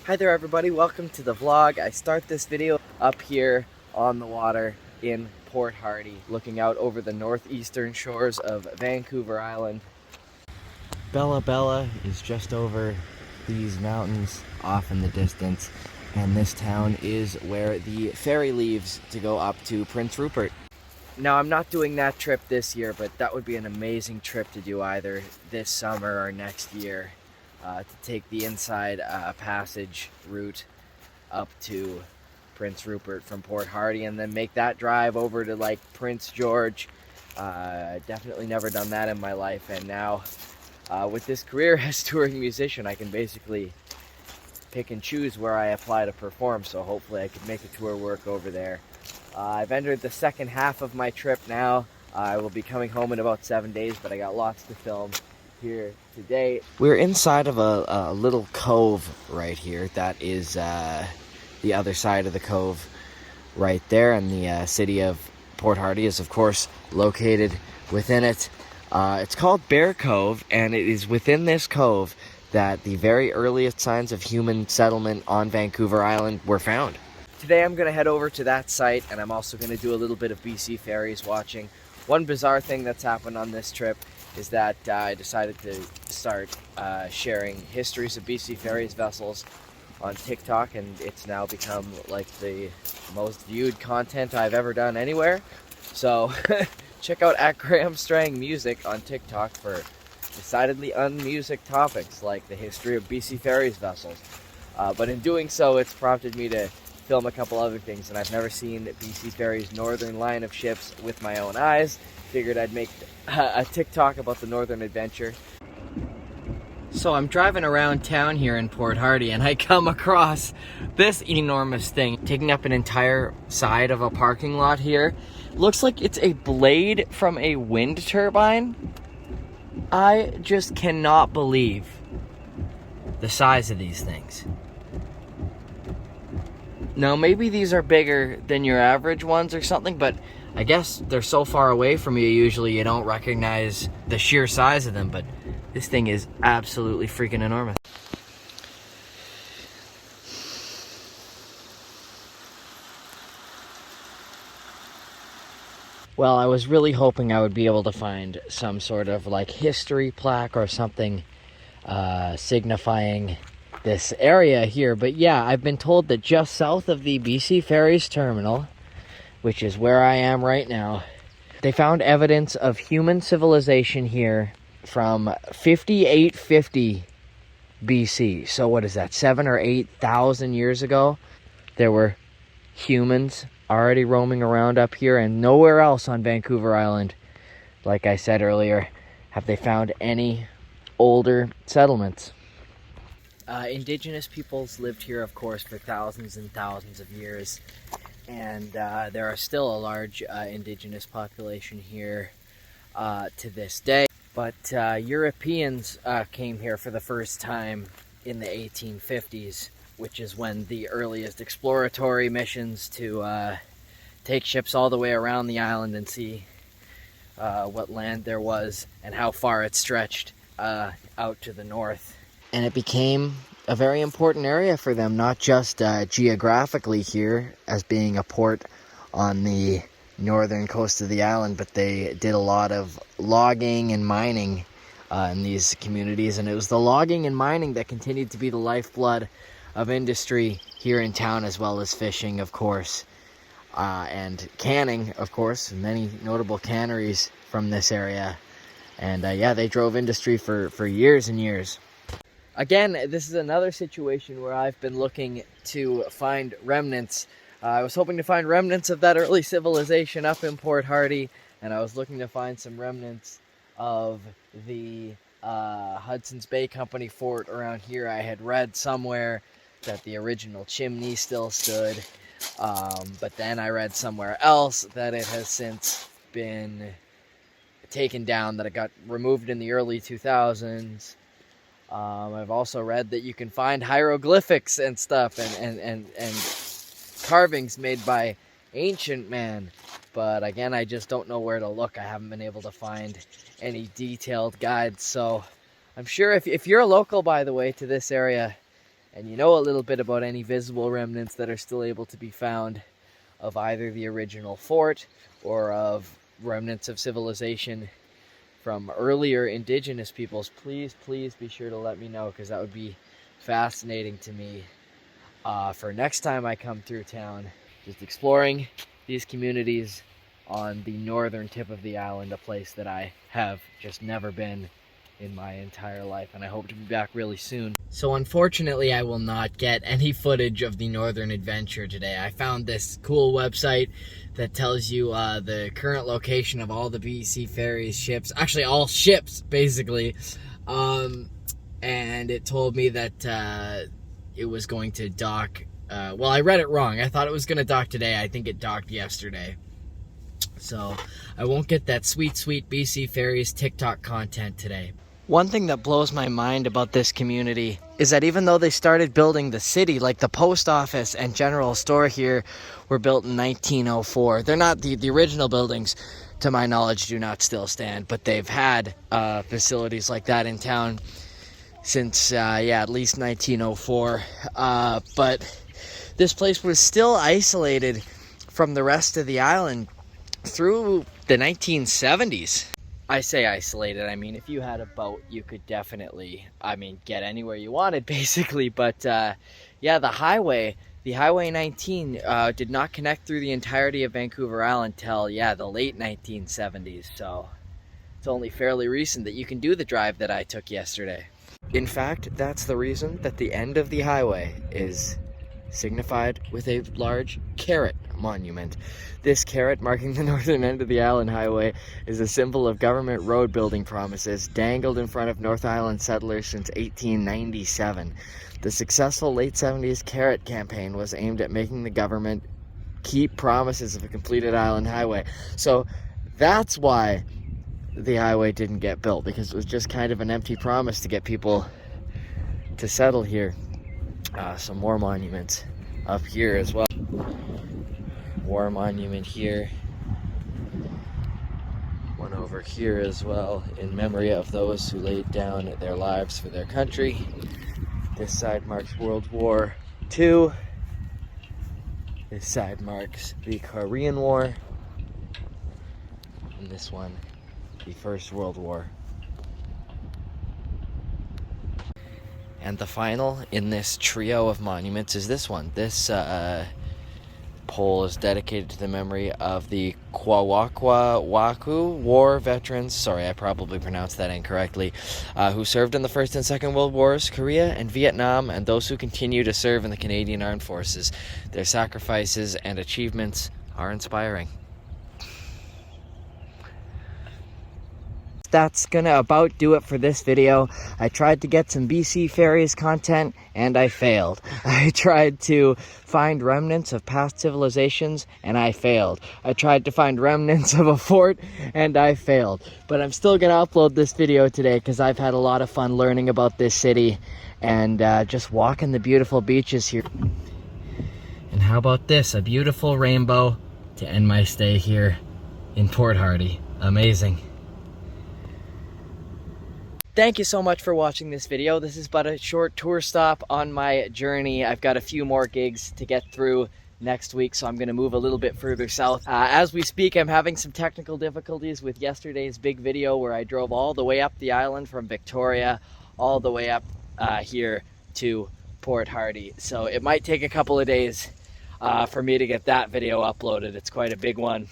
Hi there everybody, welcome to the vlog. I start this video up here on the water in Port Hardy, looking out over the northeastern shores of Vancouver Island. Bella Bella is just over these mountains off in the distance, and this town is where the ferry leaves to go up to Prince Rupert. Now, I'm not doing that trip this year, but that would be an amazing trip to do either this summer or next year. To take the inside passage route up to Prince Rupert from Port Hardy and then make that drive over to like Prince George. Definitely never done that in my life, and now with this career as touring musician, I can basically pick and choose where I apply to perform, so hopefully I could make a tour work over there. I've entered the second half of my trip now. I will be coming home in about 7 days, but I got lots to film here today. We're inside of a little cove right here. That is the other side of the cove right there, and the city of Port Hardy is of course located within it. It's called Bear Cove, and it is within this cove that the very earliest signs of human settlement on Vancouver Island were found. Today I'm going to head over to that site, and I'm also going to do a little bit of BC ferries watching. One bizarre thing that's happened on this trip is that I decided to start sharing histories of BC ferries vessels on TikTok, and it's now become like the most viewed content I've ever done anywhere. So check out @Strang Music on TikTok for decidedly unmusic topics like the history of BC ferries vessels. But in doing so, it's prompted me to film a couple other things, and I've never seen BC Ferry's northern line of ships with my own eyes. Figured I'd make a TikTok about the northern adventure. So I'm driving around town here in Port Hardy, and I come across this enormous thing taking up an entire side of a parking lot here. Looks like it's a blade from a wind turbine. I just cannot believe the size of these things. Now, maybe these are bigger than your average ones or something, but I guess they're so far away from you, usually you don't recognize the sheer size of them, but this thing is absolutely freaking enormous. Well, I was really hoping I would be able to find some sort of like history plaque or something signifying this area here, but yeah, I've been told that just south of the BC Ferries terminal, which is where I am right now, they found evidence of human civilization here from 5850 BC. So what is that, 7,000 or 8,000 years ago? There were humans already roaming around up here, and nowhere else on Vancouver Island, like I said earlier, have they found any older settlements. Indigenous peoples lived here, of course, for thousands and thousands of years, and there are still a large indigenous population here to this day. But Europeans came here for the first time in the 1850s, which is when the earliest exploratory missions to take ships all the way around the island and see what land there was and how far it stretched out to the north. And it became a very important area for them, not just geographically here as being a port on the northern coast of the island, but they did a lot of logging and mining in these communities, and it was the logging and mining that continued to be the lifeblood of industry here in town, as well as fishing, of course, and canning, of course, many notable canneries from this area. And yeah, they drove industry for years and years. Again, this is another situation where I've been looking to find remnants. I was hoping to find remnants of that early civilization up in Port Hardy, and I was looking to find some remnants of the Hudson's Bay Company fort around here. I had read somewhere that the original chimney still stood, but then I read somewhere else that it has since been taken down, that it got removed in the early 2000s. I've also read that you can find hieroglyphics and stuff and carvings made by ancient man, but again, I just don't know where to look. I haven't been able to find any detailed guides, so I'm sure if you're a local, by the way, to this area, and you know a little bit about any visible remnants that are still able to be found of either the original fort or of remnants of civilization from earlier indigenous peoples, please be sure to let me know, because that would be fascinating to me for next time I come through town, just exploring these communities on the northern tip of the island, a place that I have just never been in my entire life, and I hope to be back really soon. So unfortunately I will not get any footage of the Northern Adventure today. I found this cool website that tells you the current location of all the BC Ferries ships, actually all ships basically, and it told me that it was going to dock, well, I read it wrong. I thought it was going to dock today. I think it docked yesterday. So I won't get that sweet BC Ferries TikTok content today. One thing that blows my mind about this community is that even though they started building the city, like the post office and general store here were built in 1904. They're not the original buildings, to my knowledge, do not still stand, but they've had facilities like that in town since, at least 1904. But this place was still isolated from the rest of the island through the 1970s. I say isolated, I mean, if you had a boat, you could definitely, get anywhere you wanted, basically. But, the Highway 19 did not connect through the entirety of Vancouver Island till, the late 1970s. So it's only fairly recent that you can do the drive that I took yesterday. In fact, that's the reason that the end of the highway is signified with a large carrot monument. This carrot, marking the northern end of the Island Highway, is a symbol of government road building promises dangled in front of North Island settlers since 1897. The successful late 70s carrot campaign was aimed at making the government keep promises of a completed Island Highway. So that's why the highway didn't get built, because it was just kind of an empty promise to get people to settle here. Some more monuments up here as well. War monument here. One over here as well, in memory of those who laid down their lives for their country. This side marks World War II. This side marks the Korean War. And this one, the First World War. And the final in this trio of monuments is this one. This pole is dedicated to the memory of the Chilliwack War veterans, sorry, I probably pronounced that incorrectly, who served in the First and Second World Wars, Korea and Vietnam, and those who continue to serve in the Canadian Armed Forces. Their sacrifices and achievements are inspiring. That's gonna about do it for this video. I tried to get some BC Ferries content and I failed. I tried to find remnants of past civilizations and I failed. I tried to find remnants of a fort and I failed. But I'm still gonna upload this video today because I've had a lot of fun learning about this city and just walking the beautiful beaches here. And how about this? A beautiful rainbow to end my stay here in Port Hardy. Amazing. Thank you so much for watching this video. This is but a short tour stop on my journey. I've got a few more gigs to get through next week, so I'm going to move a little bit further south. As we speak, I'm having some technical difficulties with yesterday's big video where I drove all the way up the island from Victoria all the way up here to Port Hardy. So it might take a couple of days for me to get that video uploaded. It's quite a big one.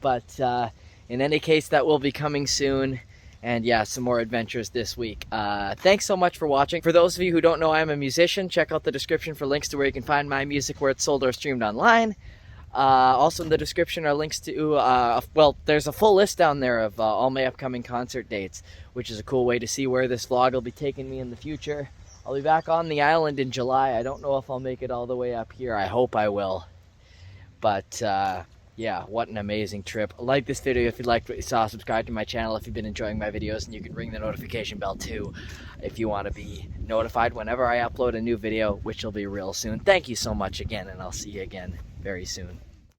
But in any case, that will be coming soon. And yeah, some more adventures this week. Thanks so much for watching. For those of you who don't know I'm a musician, check out the description for links to where you can find my music where it's sold or streamed online. Also in the description are links to, well, there's a full list down there of all my upcoming concert dates, which is a cool way to see where this vlog will be taking me in the future. I'll be back on the island in July. I don't know if I'll make it all the way up here. I hope I will. But yeah, what an amazing trip. Like this video if you liked what you saw. Subscribe to my channel if you've been enjoying my videos, and you can ring the notification bell too if you want to be notified whenever I upload a new video, which will be real soon. Thank you so much again, and I'll see you again very soon.